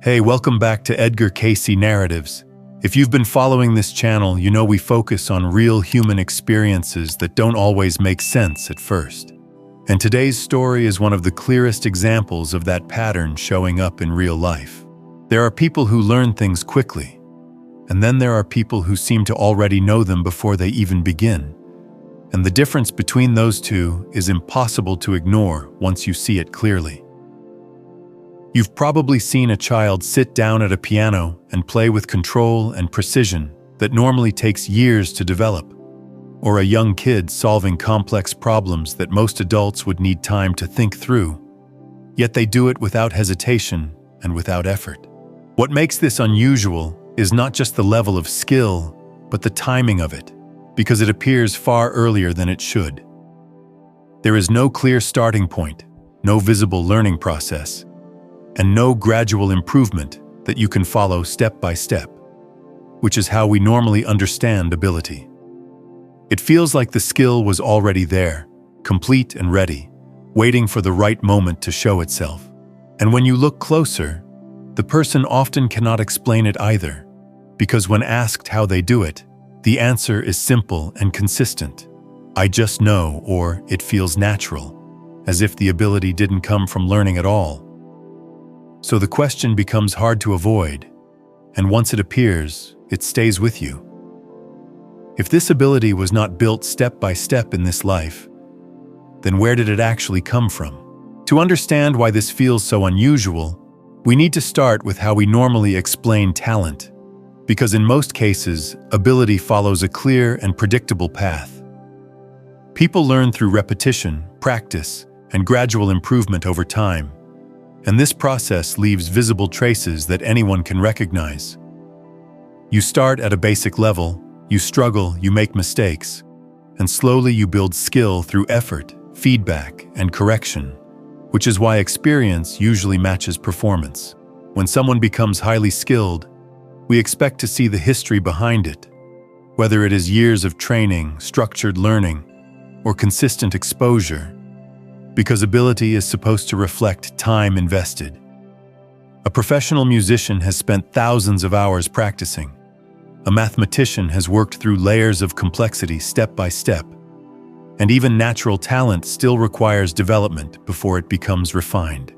Hey, welcome back to Edgar Cayce Narratives. If you've been following this channel, you know we focus on real human experiences that don't always make sense at first. And today's story is one of the clearest examples of that pattern showing up in real life. There are people who learn things quickly, and then there are people who seem to already know them before they even begin. And the difference between those two is impossible to ignore once you see it clearly. You've probably seen a child sit down at a piano and play with control and precision that normally takes years to develop, or a young kid solving complex problems that most adults would need time to think through. Yet they do it without hesitation and without effort. What makes this unusual is not just the level of skill, but the timing of it, because it appears far earlier than it should. There is no clear starting point, no visible learning process, and no gradual improvement that you can follow step by step, which is how we normally understand ability. It feels like the skill was already there, complete and ready, waiting for the right moment to show itself. And when you look closer, the person often cannot explain it either, because when asked how they do it, the answer is simple and consistent. I just know, or it feels natural, as if the ability didn't come from learning at all. So the question becomes hard to avoid, and once it appears, it stays with you. If this ability was not built step by step in this life, then where did it actually come from? To understand why this feels so unusual, we need to start with how we normally explain talent, because in most cases, ability follows a clear and predictable path. People learn through repetition, practice, and gradual improvement over time. And this process leaves visible traces that anyone can recognize. You start at a basic level, you struggle, you make mistakes, and slowly you build skill through effort, feedback, and correction, which is why experience usually matches performance. When someone becomes highly skilled, we expect to see the history behind it, whether it is years of training, structured learning, or consistent exposure, because ability is supposed to reflect time invested. A professional musician has spent thousands of hours practicing. A mathematician has worked through layers of complexity step by step. And even natural talent still requires development before it becomes refined.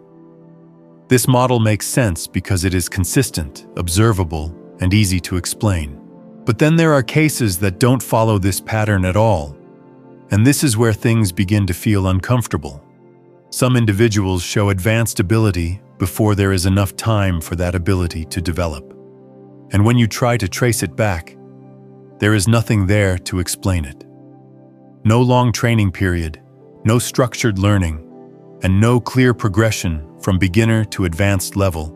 This model makes sense because it is consistent, observable, and easy to explain. But then there are cases that don't follow this pattern at all. And this is where things begin to feel uncomfortable. Some individuals show advanced ability before there is enough time for that ability to develop. And when you try to trace it back, there is nothing there to explain it. No long training period, no structured learning, and no clear progression from beginner to advanced level,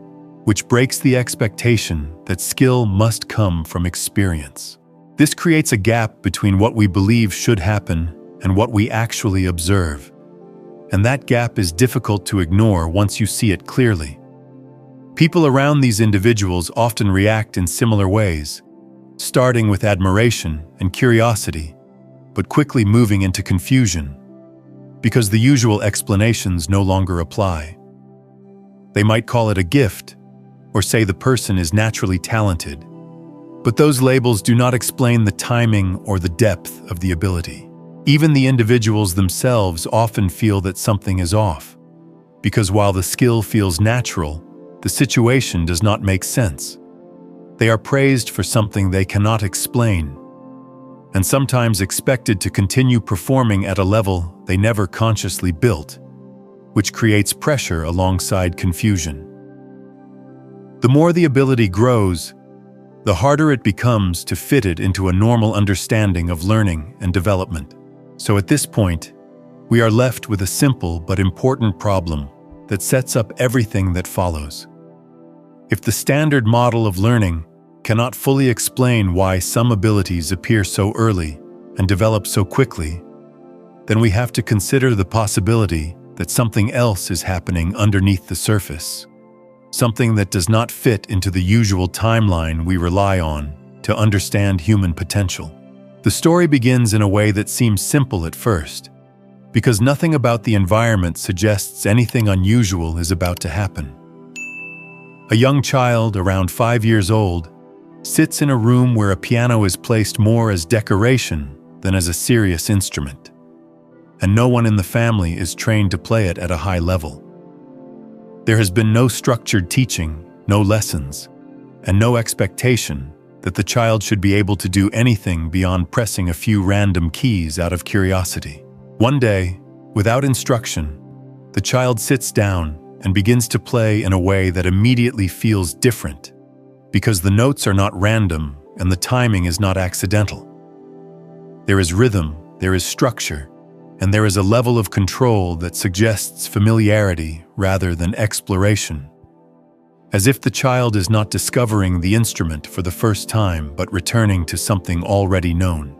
which breaks the expectation that skill must come from experience. This creates a gap between what we believe should happen and what we actually observe. And that gap is difficult to ignore once you see it clearly. People around these individuals often react in similar ways, starting with admiration and curiosity, but quickly moving into confusion, because the usual explanations no longer apply. They might call it a gift, or say the person is naturally talented, but those labels do not explain the timing or the depth of the ability. Even the individuals themselves often feel that something is off, because while the skill feels natural, the situation does not make sense. They are praised for something they cannot explain, and sometimes expected to continue performing at a level they never consciously built, which creates pressure alongside confusion. The more the ability grows, the harder it becomes to fit it into a normal understanding of learning and development. So at this point, we are left with a simple but important problem that sets up everything that follows. If the standard model of learning cannot fully explain why some abilities appear so early and develop so quickly, then we have to consider the possibility that something else is happening underneath the surface, something that does not fit into the usual timeline we rely on to understand human potential. The story begins in a way that seems simple at first, because nothing about the environment suggests anything unusual is about to happen. A young child, around 5 years old, sits in a room where a piano is placed more as decoration than as a serious instrument, and no one in the family is trained to play it at a high level. There has been no structured teaching, no lessons, and no expectation that the child should be able to do anything beyond pressing a few random keys out of curiosity. One day, without instruction, the child sits down and begins to play in a way that immediately feels different, because the notes are not random and the timing is not accidental. There is rhythm, there is structure, and there is a level of control that suggests familiarity rather than exploration, as if the child is not discovering the instrument for the first time but returning to something already known.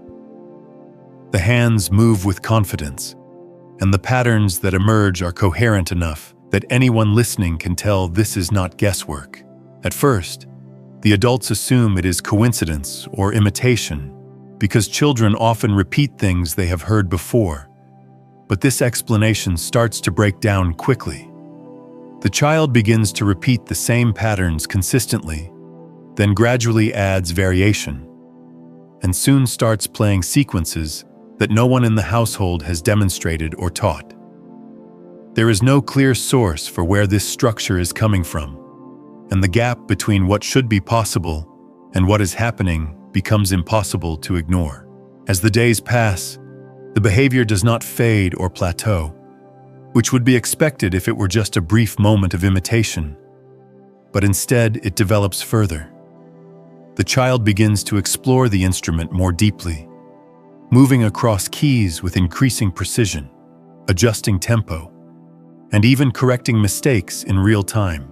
The hands move with confidence, and the patterns that emerge are coherent enough that anyone listening can tell this is not guesswork. At first, the adults assume it is coincidence or imitation, because children often repeat things they have heard before. But this explanation starts to break down quickly. The child begins to repeat the same patterns consistently, then gradually adds variation, and soon starts playing sequences that no one in the household has demonstrated or taught. There is no clear source for where this structure is coming from, and the gap between what should be possible and what is happening becomes impossible to ignore. As the days pass, the behavior does not fade or plateau, which would be expected if it were just a brief moment of imitation, but instead it develops further. The child begins to explore the instrument more deeply, moving across keys with increasing precision, adjusting tempo, and even correcting mistakes in real time,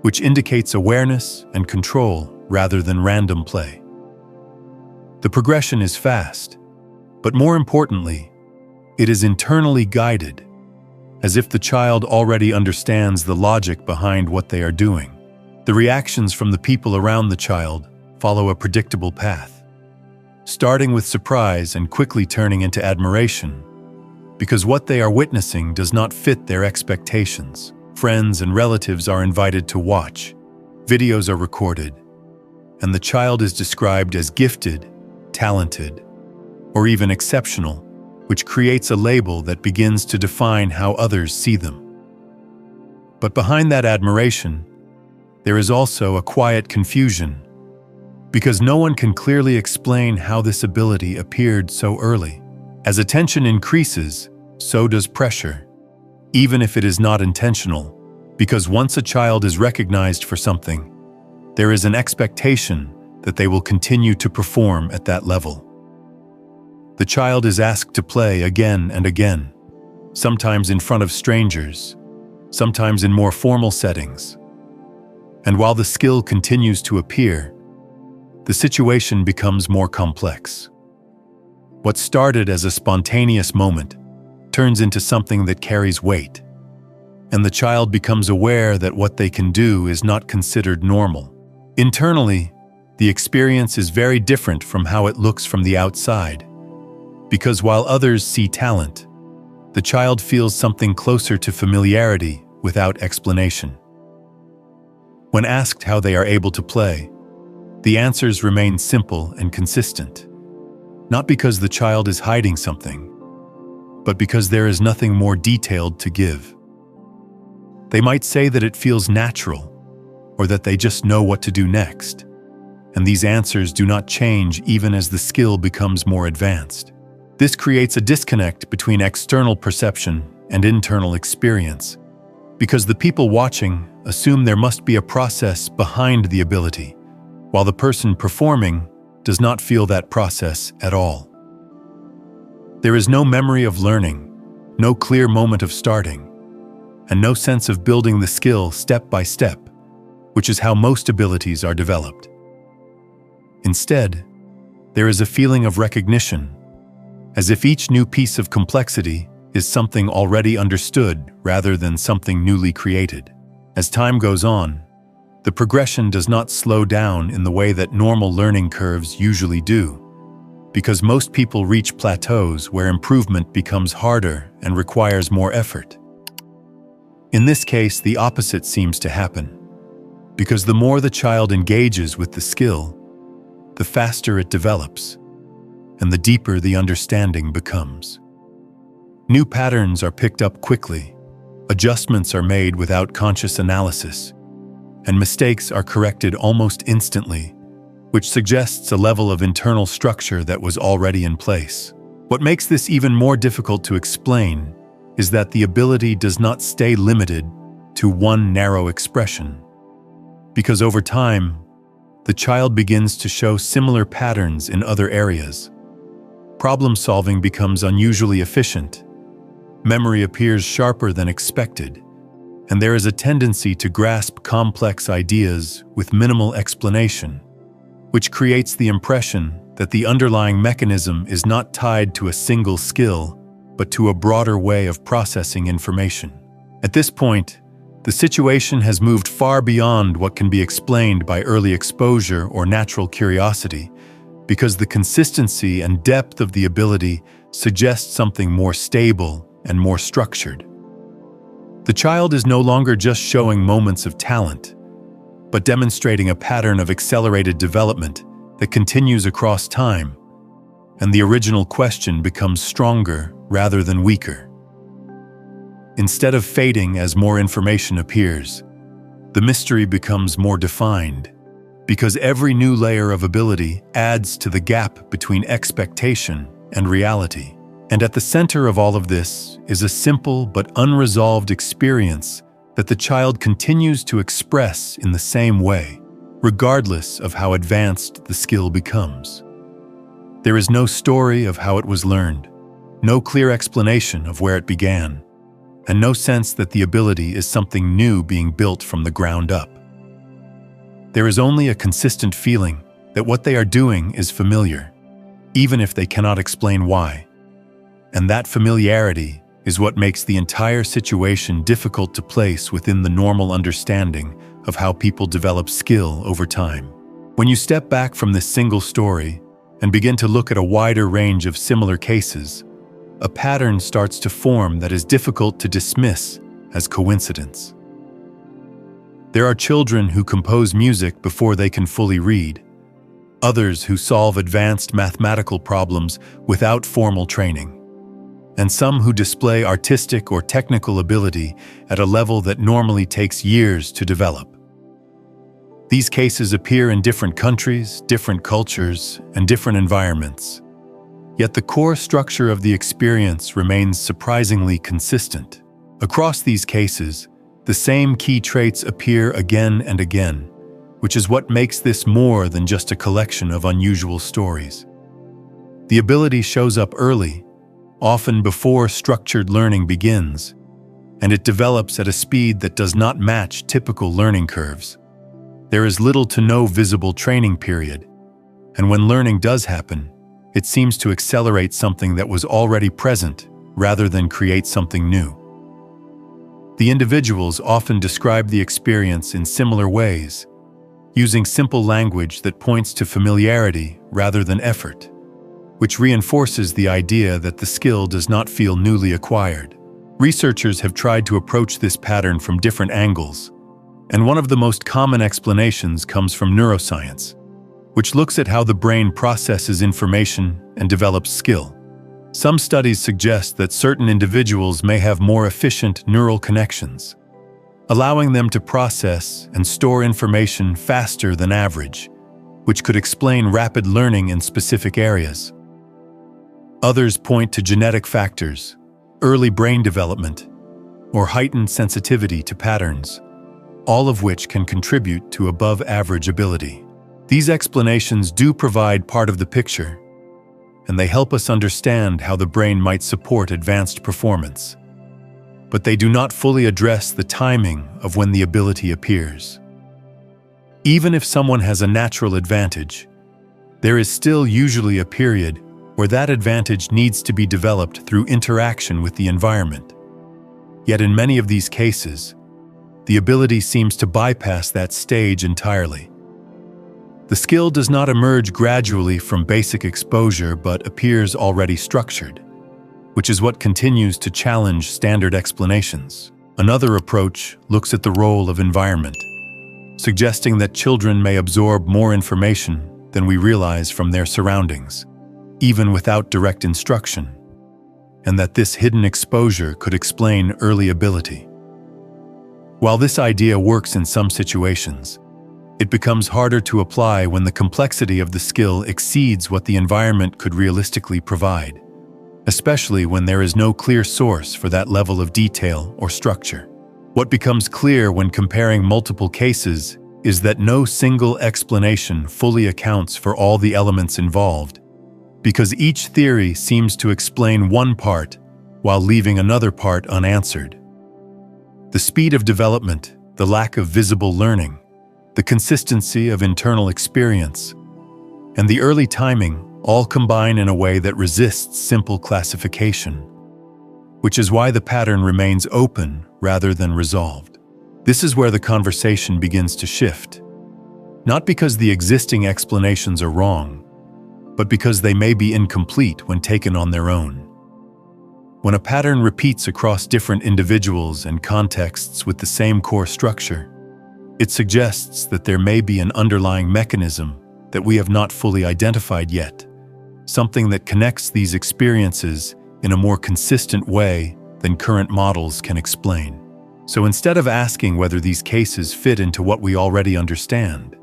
which indicates awareness and control rather than random play. The progression is fast, but more importantly, it is internally guided, as if the child already understands the logic behind what they are doing. The reactions from the people around the child follow a predictable path, starting with surprise and quickly turning into admiration, because what they are witnessing does not fit their expectations. Friends and relatives are invited to watch, videos are recorded, and the child is described as gifted, talented, or even exceptional, which creates a label that begins to define how others see them. But behind that admiration, there is also a quiet confusion, because no one can clearly explain how this ability appeared so early. As attention increases, so does pressure, even if it is not intentional, because once a child is recognized for something, there is an expectation that they will continue to perform at that level. The child is asked to play again and again, sometimes in front of strangers, sometimes in more formal settings. And while the skill continues to appear, the situation becomes more complex. What started as a spontaneous moment turns into something that carries weight, and the child becomes aware that what they can do is not considered normal. Internally, the experience is very different from how it looks from the outside, because while others see talent, the child feels something closer to familiarity without explanation. When asked how they are able to play, the answers remain simple and consistent, not because the child is hiding something, but because there is nothing more detailed to give. They might say that it feels natural, or that they just know what to do next, and these answers do not change even as the skill becomes more advanced. This creates a disconnect between external perception and internal experience, because the people watching assume there must be a process behind the ability, while the person performing does not feel that process at all. There is no memory of learning, no clear moment of starting, and no sense of building the skill step by step, which is how most abilities are developed. Instead, there is a feeling of recognition, as if each new piece of complexity is something already understood rather than something newly created. As time goes on, the progression does not slow down in the way that normal learning curves usually do, because most people reach plateaus where improvement becomes harder and requires more effort. In this case, the opposite seems to happen. because the more the child engages with the skill, the faster it develops, and the deeper the understanding becomes. New patterns are picked up quickly, adjustments are made without conscious analysis, and mistakes are corrected almost instantly, which suggests a level of internal structure that was already in place. What makes this even more difficult to explain is that the ability does not stay limited to one narrow expression, because over time, the child begins to show similar patterns in other areas. Problem solving becomes unusually efficient, memory appears sharper than expected, and there is a tendency to grasp complex ideas with minimal explanation, which creates the impression that the underlying mechanism is not tied to a single skill, but to a broader way of processing information. At this point, the situation has moved far beyond what can be explained by early exposure or natural curiosity, because the consistency and depth of the ability suggests something more stable and more structured. The child is no longer just showing moments of talent, but demonstrating a pattern of accelerated development that continues across time, and the original question becomes stronger rather than weaker. Instead of fading as more information appears, the mystery becomes more defined, because every new layer of ability adds to the gap between expectation and reality. And at the center of all of this is a simple but unresolved experience that the child continues to express in the same way, regardless of how advanced the skill becomes. There is no story of how it was learned, no clear explanation of where it began, and no sense that the ability is something new being built from the ground up. There is only a consistent feeling that what they are doing is familiar, even if they cannot explain why. And that familiarity is what makes the entire situation difficult to place within the normal understanding of how people develop skill over time. When you step back from this single story and begin to look at a wider range of similar cases, a pattern starts to form that is difficult to dismiss as coincidence. There are children who compose music before they can fully read, others who solve advanced mathematical problems without formal training, and some who display artistic or technical ability at a level that normally takes years to develop. These cases appear in different countries, different cultures, and different environments. Yet the core structure of the experience remains surprisingly consistent. Across these cases, the same key traits appear again and again, which is what makes this more than just a collection of unusual stories. The ability shows up early, often before structured learning begins, and it develops at a speed that does not match typical learning curves. There is little to no visible training period, and when learning does happen, it seems to accelerate something that was already present rather than create something new. The individuals often describe the experience in similar ways, using simple language that points to familiarity rather than effort, which reinforces the idea that the skill does not feel newly acquired. Researchers have tried to approach this pattern from different angles, and one of the most common explanations comes from neuroscience, which looks at how the brain processes information and develops skill. Some studies suggest that certain individuals may have more efficient neural connections, allowing them to process and store information faster than average, which could explain rapid learning in specific areas. Others point to genetic factors, early brain development, or heightened sensitivity to patterns, all of which can contribute to above-average ability. These explanations do provide part of the picture, and they help us understand how the brain might support advanced performance. But they do not fully address the timing of when the ability appears. Even if someone has a natural advantage, there is still usually a period where that advantage needs to be developed through interaction with the environment. Yet in many of these cases, the ability seems to bypass that stage entirely. The skill does not emerge gradually from basic exposure but appears already structured, which is what continues to challenge standard explanations. Another approach looks at the role of environment. suggesting that children may absorb more information than we realize from their surroundings, even without direct instruction, and that this hidden exposure could explain early ability. While this idea works in some situations, it becomes harder to apply when the complexity of the skill exceeds what the environment could realistically provide, especially when there is no clear source for that level of detail or structure. What becomes clear when comparing multiple cases is that no single explanation fully accounts for all the elements involved, because each theory seems to explain one part while leaving another part unanswered. The speed of development, the lack of visible learning, the consistency of internal experience, and the early timing all combine in a way that resists simple classification, which is why the pattern remains open rather than resolved. This is where the conversation begins to shift, not because the existing explanations are wrong, but because they may be incomplete when taken on their own. When a pattern repeats across different individuals and contexts with the same core structure, it suggests that there may be an underlying mechanism that we have not fully identified yet, something that connects these experiences in a more consistent way than current models can explain. So instead of asking whether these cases fit into what we already understand,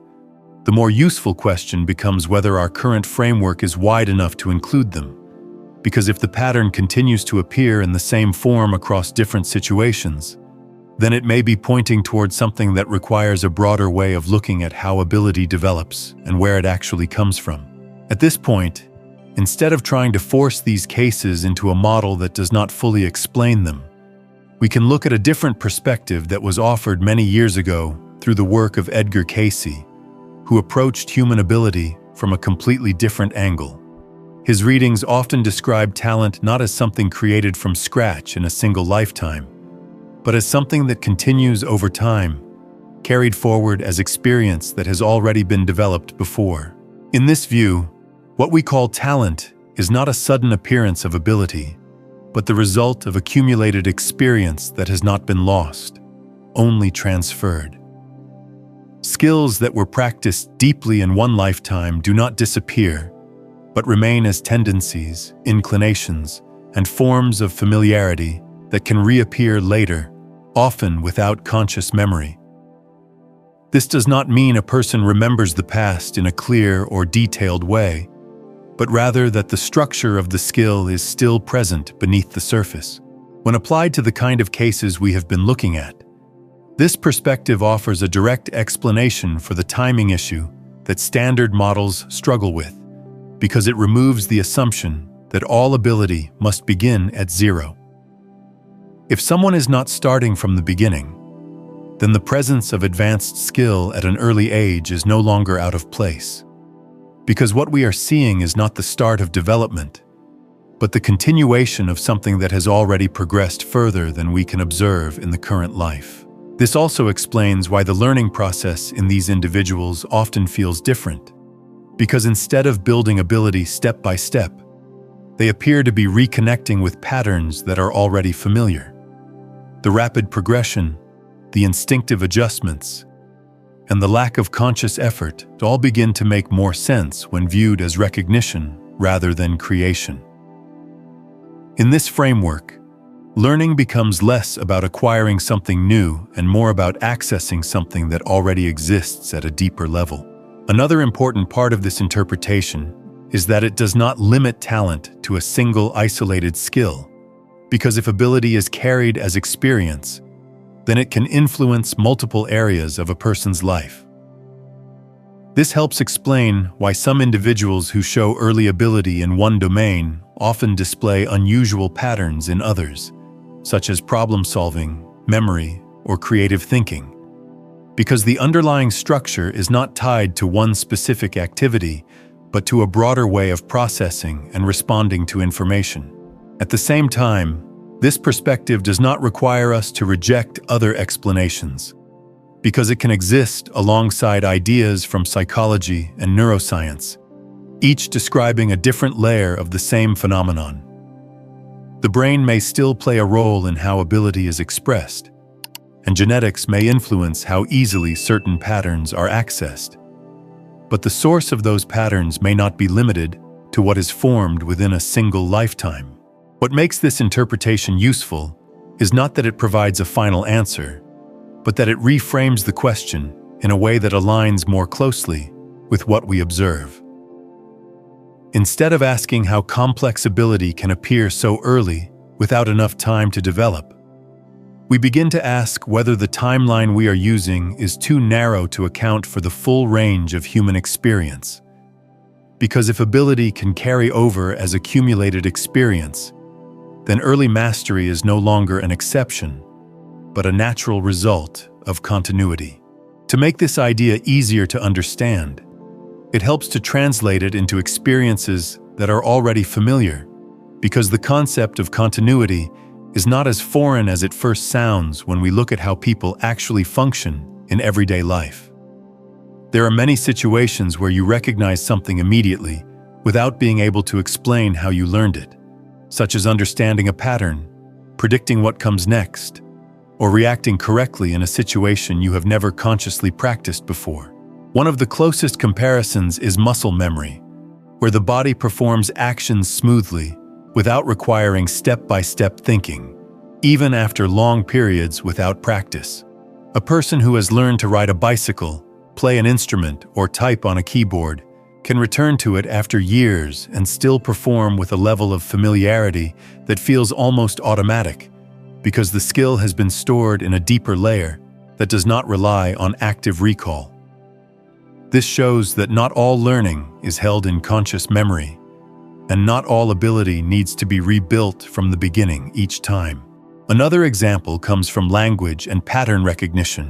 the more useful question becomes whether our current framework is wide enough to include them. Because if the pattern continues to appear in the same form across different situations, then it may be pointing towards something that requires a broader way of looking at how ability develops and where it actually comes from. At this point, instead of trying to force these cases into a model that does not fully explain them, we can look at a different perspective that was offered many years ago through the work of Edgar Cayce, who approached human ability from a completely different angle. His readings often describe talent not as something created from scratch in a single lifetime, but as something that continues over time, carried forward as experience that has already been developed before. In this view, what we call talent is not a sudden appearance of ability, but the result of accumulated experience that has not been lost, only transferred. Skills that were practiced deeply in one lifetime do not disappear, but remain as tendencies, inclinations, and forms of familiarity that can reappear later, often without conscious memory. This does not mean a person remembers the past in a clear or detailed way, but rather that the structure of the skill is still present beneath the surface. When applied to the kind of cases we have been looking at, this perspective offers a direct explanation for the timing issue that standard models struggle with, because it removes the assumption that all ability must begin at zero. If someone is not starting from the beginning, then the presence of advanced skill at an early age is no longer out of place. Because what we are seeing is not the start of development, but the continuation of something that has already progressed further than we can observe in the current life. This also explains why the learning process in these individuals often feels different, because instead of building ability step by step, they appear to be reconnecting with patterns that are already familiar. The rapid progression, the instinctive adjustments, and the lack of conscious effort all begin to make more sense when viewed as recognition rather than creation. In this framework, learning becomes less about acquiring something new and more about accessing something that already exists at a deeper level. Another important part of this interpretation is that it does not limit talent to a single isolated skill, because if ability is carried as experience, then it can influence multiple areas of a person's life. This helps explain why some individuals who show early ability in one domain often display unusual patterns in others, such as problem-solving, memory, or creative thinking, because the underlying structure is not tied to one specific activity, but to a broader way of processing and responding to information. At the same time, this perspective does not require us to reject other explanations, because it can exist alongside ideas from psychology and neuroscience, each describing a different layer of the same phenomenon. The brain may still play a role in how ability is expressed, and genetics may influence how easily certain patterns are accessed. But the source of those patterns may not be limited to what is formed within a single lifetime. What makes this interpretation useful is not that it provides a final answer, but that it reframes the question in a way that aligns more closely with what we observe. Instead of asking how complex ability can appear so early without enough time to develop, we begin to ask whether the timeline we are using is too narrow to account for the full range of human experience. Because if ability can carry over as accumulated experience, then early mastery is no longer an exception, but a natural result of continuity. To make this idea easier to understand, it helps to translate it into experiences that are already familiar, because the concept of continuity is not as foreign as it first sounds when we look at how people actually function in everyday life. There are many situations where you recognize something immediately without being able to explain how you learned it, such as understanding a pattern, predicting what comes next, or reacting correctly in a situation you have never consciously practiced before. One of the closest comparisons is muscle memory, where the body performs actions smoothly without requiring step-by-step thinking, even after long periods without practice. A person who has learned to ride a bicycle, play an instrument, or type on a keyboard can return to it after years and still perform with a level of familiarity that feels almost automatic, because the skill has been stored in a deeper layer that does not rely on active recall. This shows that not all learning is held in conscious memory, and not all ability needs to be rebuilt from the beginning each time. Another example comes from language and pattern recognition,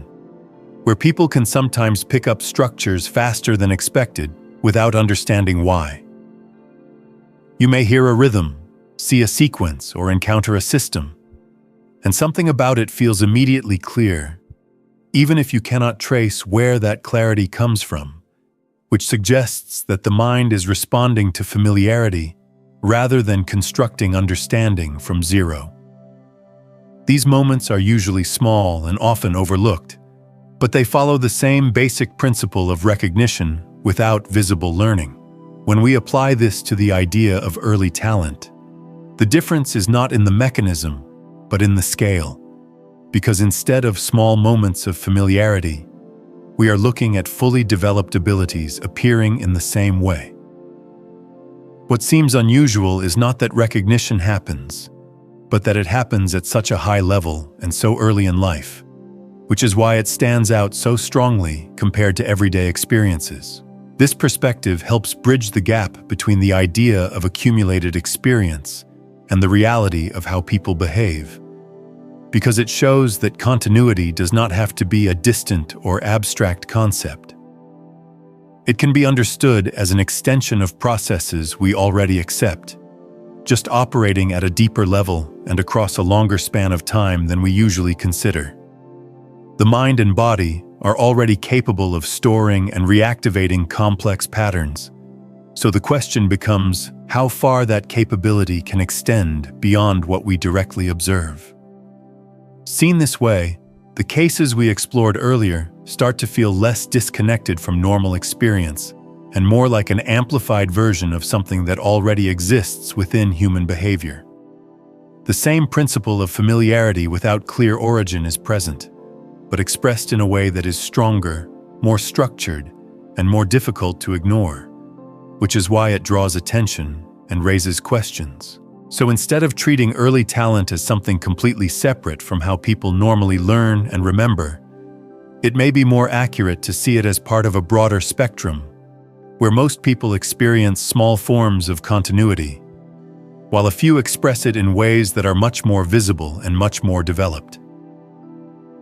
where people can sometimes pick up structures faster than expected without understanding why. You may hear a rhythm, see a sequence, or encounter a system, and something about it feels immediately clear, even if you cannot trace where that clarity comes from, which suggests that the mind is responding to familiarity rather than constructing understanding from zero. These moments are usually small and often overlooked, but they follow the same basic principle of recognition without visible learning. When we apply this to the idea of early talent, the difference is not in the mechanism, but in the scale, because instead of small moments of familiarity, we are looking at fully developed abilities appearing in the same way. What seems unusual is not that recognition happens, but that it happens at such a high level and so early in life, which is why it stands out so strongly compared to everyday experiences. This perspective helps bridge the gap between the idea of accumulated experience and the reality of how people behave, because it shows that continuity does not have to be a distant or abstract concept. It can be understood as an extension of processes we already accept, just operating at a deeper level and across a longer span of time than we usually consider. The mind and body are already capable of storing and reactivating complex patterns, so the question becomes how far that capability can extend beyond what we directly observe. Seen this way, the cases we explored earlier start to feel less disconnected from normal experience and more like an amplified version of something that already exists within human behavior. The same principle of familiarity without clear origin is present, but expressed in a way that is stronger, more structured, and more difficult to ignore, which is why it draws attention and raises questions. So instead of treating early talent as something completely separate from how people normally learn and remember, it may be more accurate to see it as part of a broader spectrum, where most people experience small forms of continuity, while a few express it in ways that are much more visible and much more developed.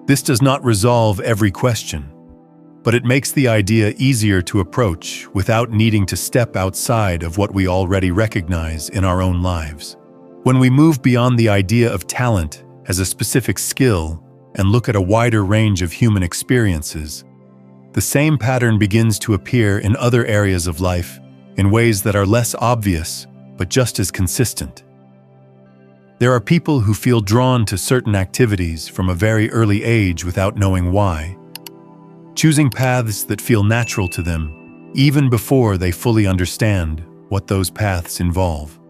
This does not resolve every question, but it makes the idea easier to approach without needing to step outside of what we already recognize in our own lives. When we move beyond the idea of talent as a specific skill and look at a wider range of human experiences, the same pattern begins to appear in other areas of life in ways that are less obvious but just as consistent. There are people who feel drawn to certain activities from a very early age without knowing why, choosing paths that feel natural to them, even before they fully understand what those paths involve.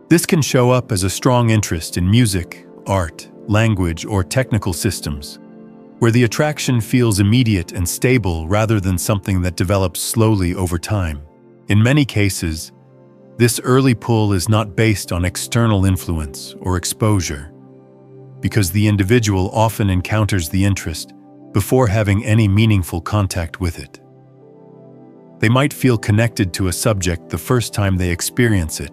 This can show up as a strong interest in music, art, language, or technical systems, where the attraction feels immediate and stable rather than something that develops slowly over time. In many cases, this early pull is not based on external influence or exposure, because the individual often encounters the interest before having any meaningful contact with it. They might feel connected to a subject the first time they experience it,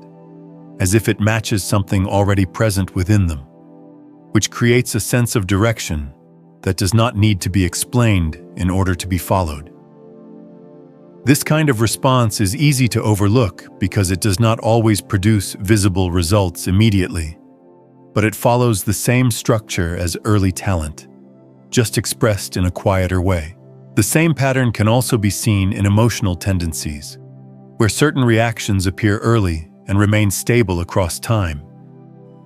as if it matches something already present within them, which creates a sense of direction that does not need to be explained in order to be followed. This kind of response is easy to overlook because it does not always produce visible results immediately, but it follows the same structure as early talent, just expressed in a quieter way. The same pattern can also be seen in emotional tendencies, where certain reactions appear early and remain stable across time,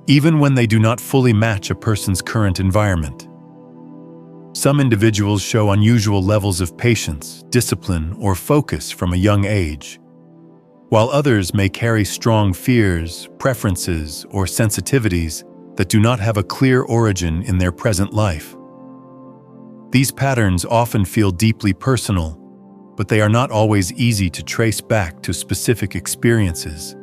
even when they do not fully match a person's current environment. Some individuals show unusual levels of patience, discipline, or focus from a young age, while others may carry strong fears, preferences, or sensitivities that do not have a clear origin in their present life. These patterns often feel deeply personal, but they are not always easy to trace back to specific experiences,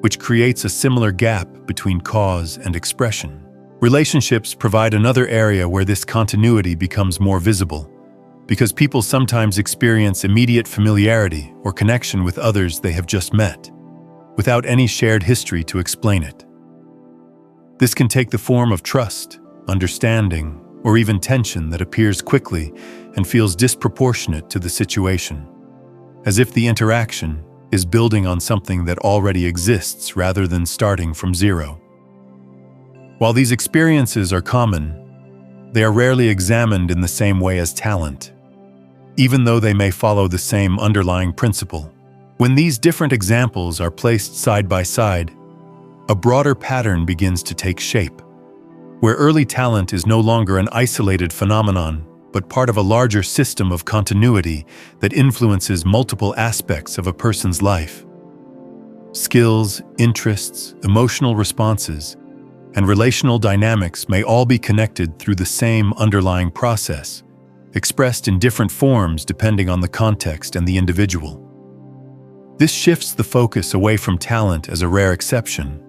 which creates a similar gap between cause and expression. Relationships provide another area where this continuity becomes more visible, because people sometimes experience immediate familiarity or connection with others they have just met, without any shared history to explain it. This can take the form of trust, understanding, or even tension that appears quickly and feels disproportionate to the situation, as if the interaction is building on something that already exists rather than starting from zero. While these experiences are common, they are rarely examined in the same way as talent, even though they may follow the same underlying principle. When these different examples are placed side by side, a broader pattern begins to take shape, where early talent is no longer an isolated phenomenon, but part of a larger system of continuity that influences multiple aspects of a person's life. Skills, interests, emotional responses, and relational dynamics may all be connected through the same underlying process, expressed in different forms depending on the context and the individual. This shifts the focus away from talent as a rare exception,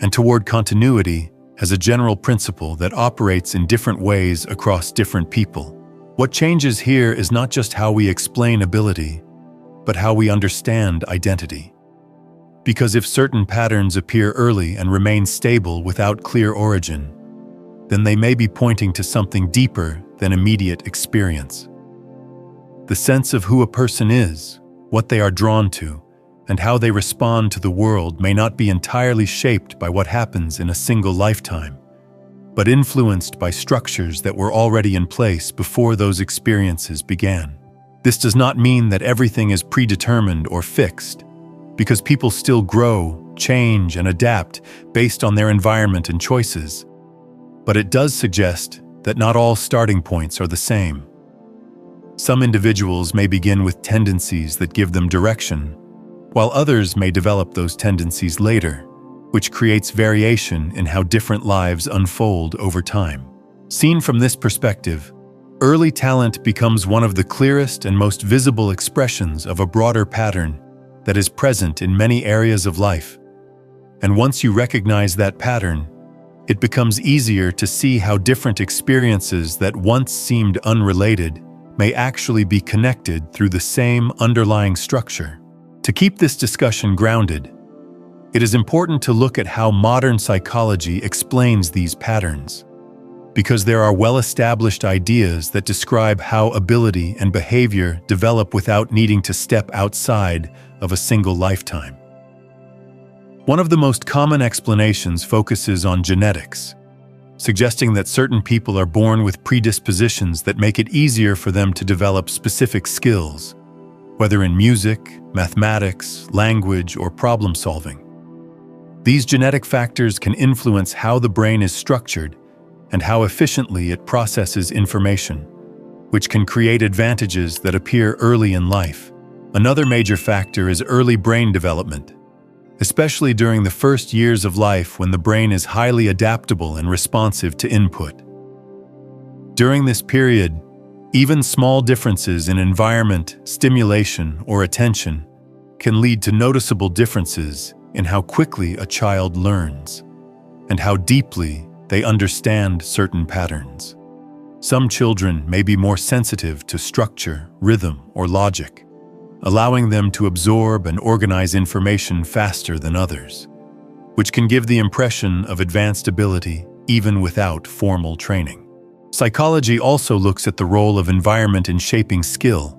and toward continuity as a general principle that operates in different ways across different people. What changes here is not just how we explain ability, but how we understand identity. Because if certain patterns appear early and remain stable without clear origin, then they may be pointing to something deeper than immediate experience. The sense of who a person is, what they are drawn to, and how they respond to the world may not be entirely shaped by what happens in a single lifetime, but influenced by structures that were already in place before those experiences began. This does not mean that everything is predetermined or fixed, because people still grow, change, and adapt based on their environment and choices. But it does suggest that not all starting points are the same. Some individuals may begin with tendencies that give them direction, while others may develop those tendencies later, which creates variation in how different lives unfold over time. Seen from this perspective, early talent becomes one of the clearest and most visible expressions of a broader pattern that is present in many areas of life. And once you recognize that pattern, it becomes easier to see how different experiences that once seemed unrelated may actually be connected through the same underlying structure. To keep this discussion grounded, it is important to look at how modern psychology explains these patterns, because there are well-established ideas that describe how ability and behavior develop without needing to step outside of a single lifetime. One of the most common explanations focuses on genetics, suggesting that certain people are born with predispositions that make it easier for them to develop specific skills, whether in music, mathematics, language, or problem solving. These genetic factors can influence how the brain is structured and how efficiently it processes information, which can create advantages that appear early in life. Another major factor is early brain development, especially during the first years of life when the brain is highly adaptable and responsive to input. During this period, even small differences in environment, stimulation, or attention can lead to noticeable differences in how quickly a child learns and how deeply they understand certain patterns. Some children may be more sensitive to structure, rhythm, or logic, allowing them to absorb and organize information faster than others, which can give the impression of advanced ability even without formal training. Psychology also looks at the role of environment in shaping skill,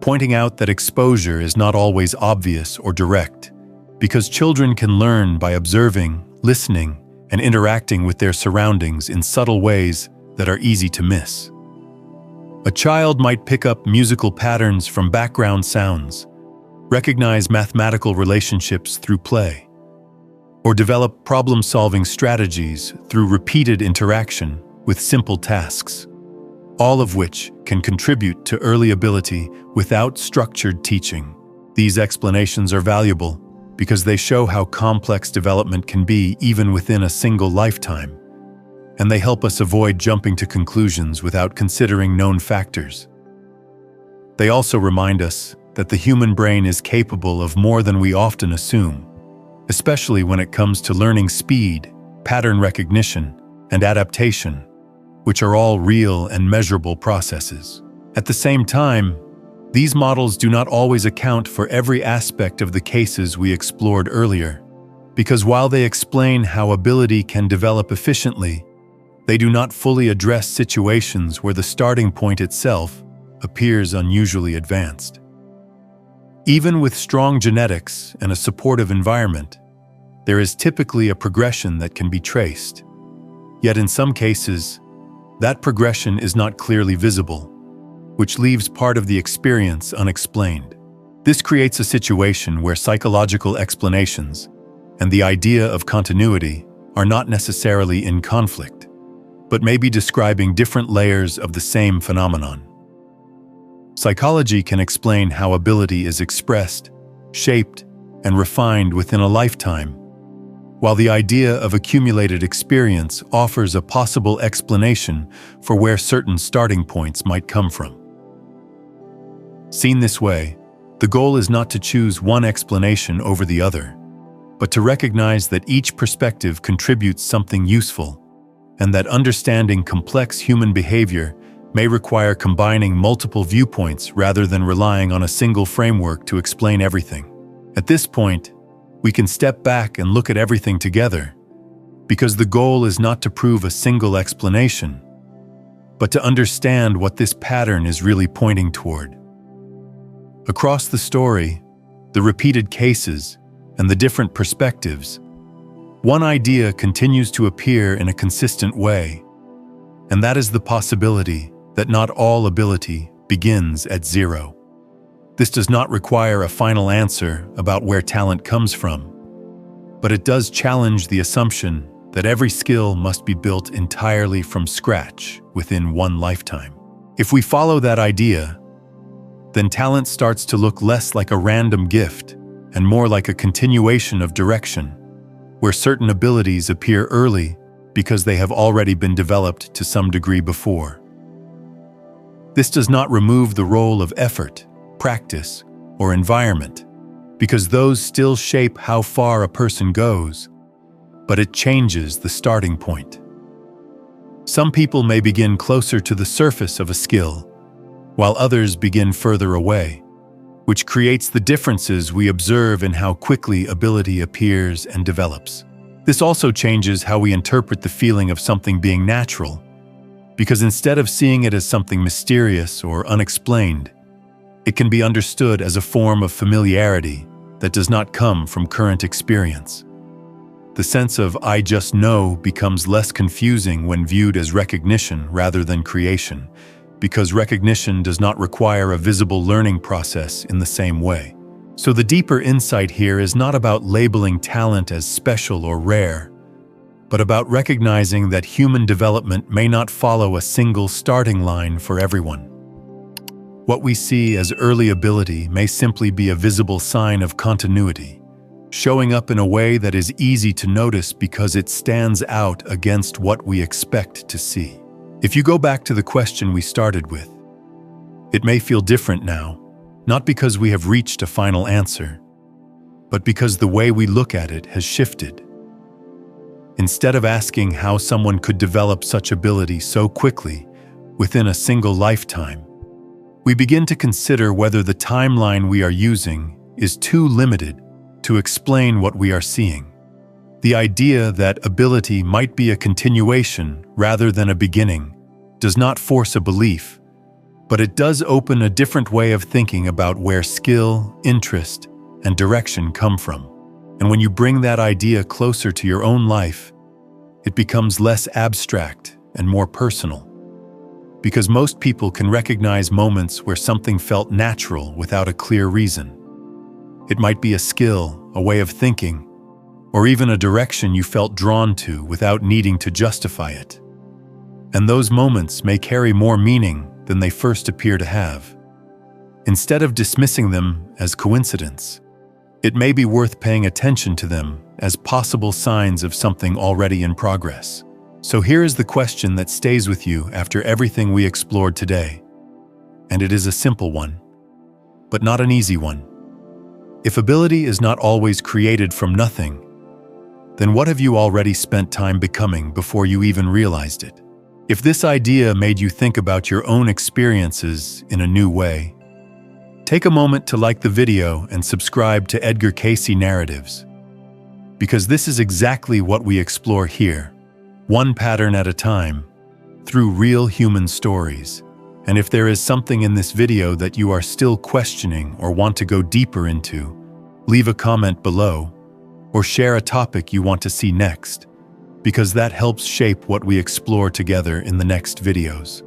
pointing out that exposure is not always obvious or direct, because children can learn by observing, listening, and interacting with their surroundings in subtle ways that are easy to miss. A child might pick up musical patterns from background sounds, recognize mathematical relationships through play, or develop problem-solving strategies through repeated interaction with simple tasks, all of which can contribute to early ability without structured teaching. These explanations are valuable because they show how complex development can be even within a single lifetime, and they help us avoid jumping to conclusions without considering known factors. They also remind us that the human brain is capable of more than we often assume, especially when it comes to learning speed, pattern recognition, and adaptation, which are all real and measurable processes. At the same time, these models do not always account for every aspect of the cases we explored earlier, because while they explain how ability can develop efficiently, they do not fully address situations where the starting point itself appears unusually advanced. Even with strong genetics and a supportive environment, there is typically a progression that can be traced. Yet in some cases, that progression is not clearly visible, which leaves part of the experience unexplained. This creates a situation where psychological explanations and the idea of continuity are not necessarily in conflict, but may be describing different layers of the same phenomenon. Psychology can explain how ability is expressed, shaped, and refined within a lifetime, while the idea of accumulated experience offers a possible explanation for where certain starting points might come from. Seen this way, the goal is not to choose one explanation over the other, but to recognize that each perspective contributes something useful, and that understanding complex human behavior may require combining multiple viewpoints rather than relying on a single framework to explain everything. At this point, we can step back and look at everything together, because the goal is not to prove a single explanation, but to understand what this pattern is really pointing toward. Across the story, the repeated cases, and the different perspectives, one idea continues to appear in a consistent way, and that is the possibility that not all ability begins at zero. This does not require a final answer about where talent comes from, but it does challenge the assumption that every skill must be built entirely from scratch within one lifetime. If we follow that idea, then talent starts to look less like a random gift and more like a continuation of direction, where certain abilities appear early because they have already been developed to some degree before. This does not remove the role of effort, practice, or environment, because those still shape how far a person goes, but it changes the starting point. Some people may begin closer to the surface of a skill, while others begin further away, which creates the differences we observe in how quickly ability appears and develops. This also changes how we interpret the feeling of something being natural, because instead of seeing it as something mysterious or unexplained, it can be understood as a form of familiarity that does not come from current experience. The sense of "I just know" becomes less confusing when viewed as recognition rather than creation, because recognition does not require a visible learning process in the same way. So the deeper insight here is not about labeling talent as special or rare, but about recognizing that human development may not follow a single starting line for everyone. What we see as early ability may simply be a visible sign of continuity, showing up in a way that is easy to notice because it stands out against what we expect to see. If you go back to the question we started with, it may feel different now, not because we have reached a final answer, but because the way we look at it has shifted. Instead of asking how someone could develop such ability so quickly within a single lifetime, we begin to consider whether the timeline we are using is too limited to explain what we are seeing. The idea that ability might be a continuation rather than a beginning does not force a belief, but it does open a different way of thinking about where skill, interest, and direction come from. And when you bring that idea closer to your own life, it becomes less abstract and more personal. Because most people can recognize moments where something felt natural without a clear reason. It might be a skill, a way of thinking, or even a direction you felt drawn to without needing to justify it. And those moments may carry more meaning than they first appear to have. Instead of dismissing them as coincidence, it may be worth paying attention to them as possible signs of something already in progress. So here is the question that stays with you after everything we explored today. And it is a simple one, but not an easy one. If ability is not always created from nothing, then what have you already spent time becoming before you even realized it? If this idea made you think about your own experiences in a new way, take a moment to like the video and subscribe to Edgar Cayce Narratives, because this is exactly what we explore here, one pattern at a time, through real human stories. And if there is something in this video that you are still questioning or want to go deeper into, leave a comment below or share a topic you want to see next, because that helps shape what we explore together in the next videos.